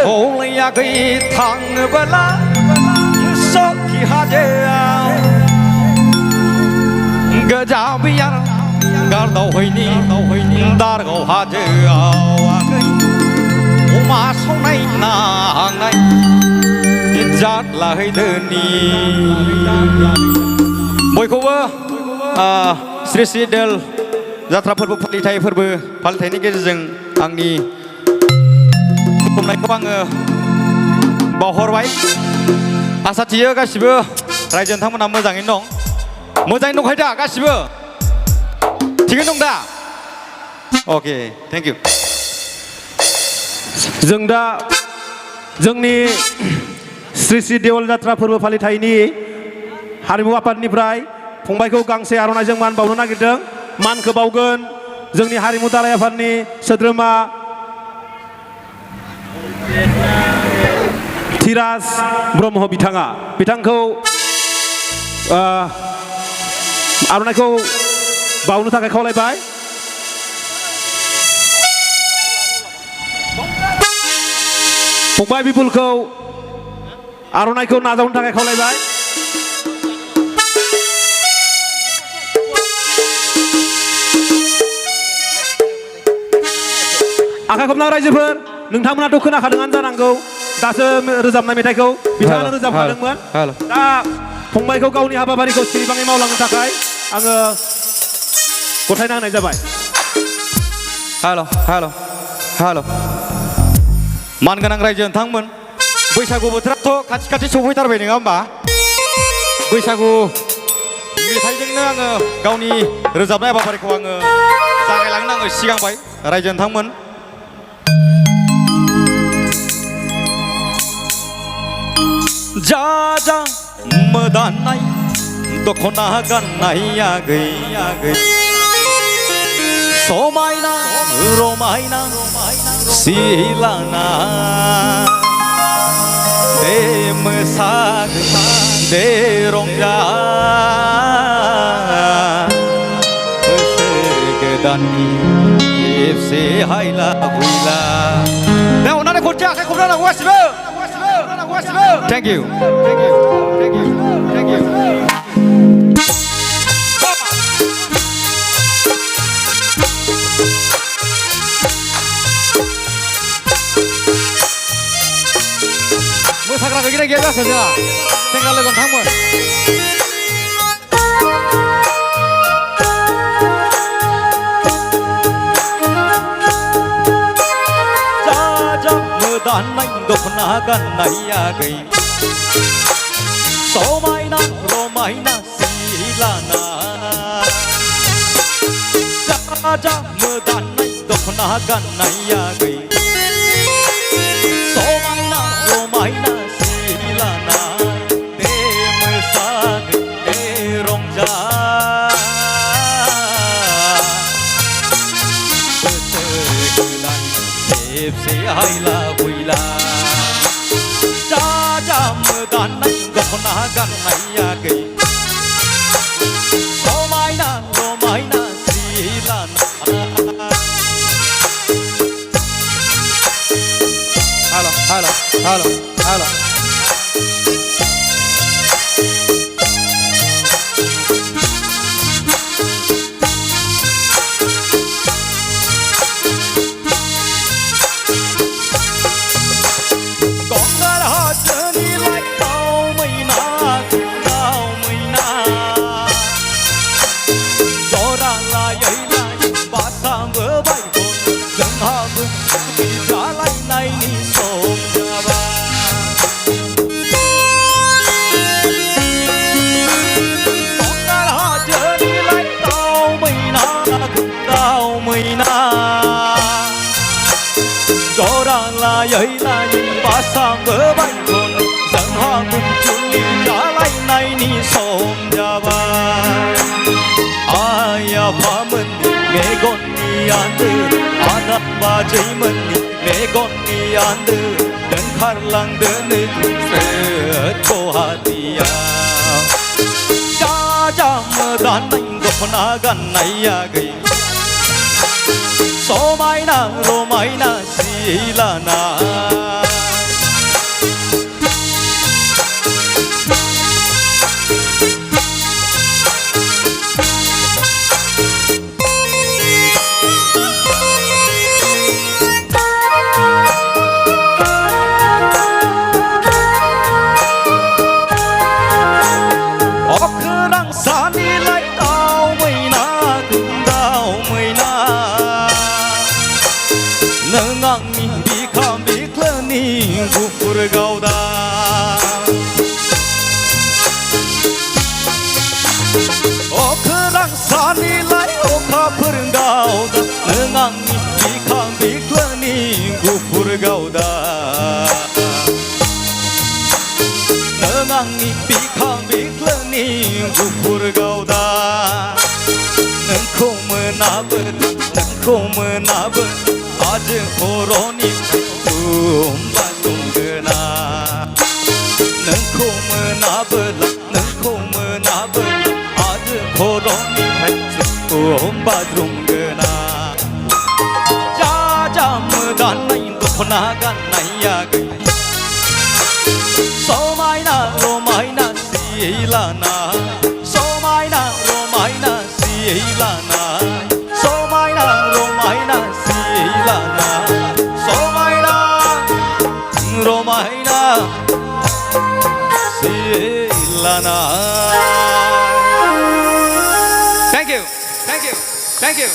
हौलायाखै थाङोबोला सकि हाजोआव गोजा बियार गारदावहैनि दारगाव हाजोआव आगै अमा सावनाय नांनाय जादलाहैदोनि बयखौबो श्री श्री दोल जात्रा फोरबो फालिथायनि गेजेरजों आंनि खुलुमनायखौ आङो बावहरबाय आसा थियो गासिबो रायजो नोंथांमोना मोजाङैनो दं मोजाङैनो दंखायो दा गासिबो थिगैनो दं दा अके थेंक इउ जों दा जोंनि श्री श्री देवल जात्रा फोरबो फालिथायनि हारिमु आफादनिफ्राय फंबायखौ गांसे आर'नाइजों मान बावनो नागिरदों मानखौ बावगोन जोंनि हारिमु दालाय आफादनि सोद्रोमा धीराज ब्रह्म बिथांखौ आर'नाइखौ बावनो थाखाय खावलायबाय फंबाय बिपुलखौ आर'नाइखौ नाजावनो थाखाय खावलायबाय आखाइ खबनाय रायजोफोर नोंथांमोनाथ' खोनाखादोंआनो जानांगौ दासो रोजाबनाय मेथाइखौ बिथाङानो रोजाबखादोंमोन दा फंबायखौ गावनि हाबाफारिखौ सिरिबाङै मावलांनो थाखाय आङो गथायना होनाय जाबाय हेल' मानगोनां रायजो नोंथांमोन बैसागु बोथोराथ' खाथि सफैथारबाय नङा होमबा बैसागु मेथाइजोंनो आङो गावनि रोजाबनाय हाबाफारिखौ आङो जागायलांनो आङो सिगांबाय रायजो नोंथांमोन जा मोदाननाय दख'ना गाननाय आगै समायना रमायना सिलाना दे मोसागै दे रंजा बोसोर गोदाननि खेबसे हायला हुइला दे अननानै खनसे आखाइ खबना लांगौ गासिबो Thank you. मोसाग्रा गैगोना गैया जाखो जोंहा सेंग्रा लोगो नोंथांमोन मोदाननाय दख'ना गाननाय आगै समायना रमायना सिलाना जा मोदाननाय दख'ना गाननाय आगै समायना रमायना सिलाना दे मोसागै दे रंजा बोसोर गोदान खेबसे हायला हुइला जा मोदाननाय दख'ना गाननाय आगै समायना रमायना सिलाना हेल' बासांबोबायमोन जोंहा जुलि जालायनायनि सम जाबाय आइ आफामोननि मेगननि आन्दो आदा बाजैमोननि मेगननि आन्दो दोनखारलांदोनो स्रोद गुवाहाटीयाव जा मोदाननाय दख'ना गाननाय आगै समायना रमायना सिलाना आंनि बिखा बिख्लोनि गुफुर गावदा अखोरां सानिलाय अखाफोर गावदा नों आंनि बिखा बिख्लोनि गुफुर गावदा नों आंनि बिखा बिख्लोनि गुफुर गावदा नोंखौ मोनाबो आज हरनि बुंबा बुंगोना नोंखौ मोनाबो आज हरनिफ्राय बुंबा बुंगोना जा मोदाननाय दखना गाननाया समायना रमायना सिलाना समायना रमायना सिलाना समायना रमायना सिलाना समायना रमायना सिलाना Thank you.